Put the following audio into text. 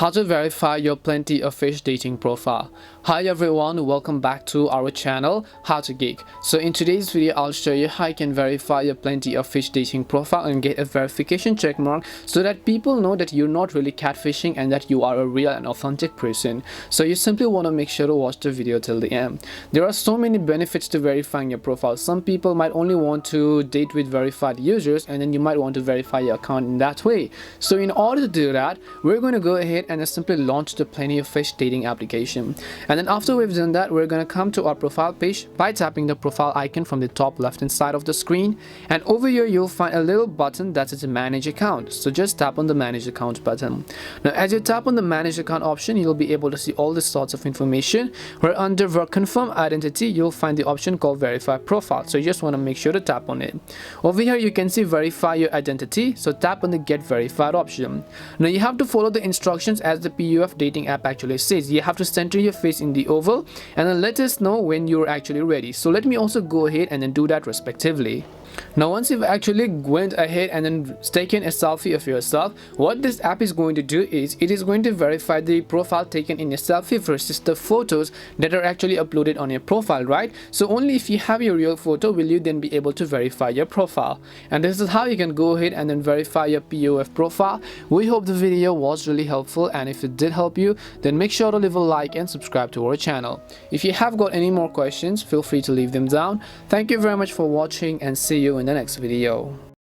How to verify your Plenty of Fish dating profile. Hi everyone, welcome back to our channel How to Geek. So in today's video I'll show you how you can verify your Plenty of Fish dating profile and get a verification check mark so that people know that you're not really catfishing and that you are a real and authentic person. So you simply want to make sure to watch the video till the end. There are so many benefits to verifying your profile. Some people might only want to date with verified users, and then you might want to verify your account in that way. So in order to do that, we're going to go ahead and simply launch the Plenty of Fish dating application. And then after we've done that, we're going to come to our profile page by tapping the profile icon from the top left hand side of the screen, and over here you'll find a little button that says manage account. So just tap on the manage account button. Now as you tap on the manage account option, you'll be able to see all this sorts of information, where under confirm identity you'll find the option called verify profile. So you just want to make sure to tap on it. Over here you can see verify your identity, so tap on the get verified option. Now you have to follow the instructions as the PoF dating app actually says. You have to center your face in the oval and then let us know when you're actually ready. So let me also go ahead and then do that respectively. Now once you've actually went ahead and then taken a selfie of yourself, what this app is going to do is it is going to verify the profile taken in your selfie versus the photos that are actually uploaded on your profile, right? So only if you have your real photo will you then be able to verify your profile. And this is how you can go ahead and then verify your PoF profile. We hope the video was really helpful, and if it did help you, then make sure to leave a like and subscribe to our channel. If you have got any more questions, feel free to leave them down. Thank you very much for watching, and see you in the next video.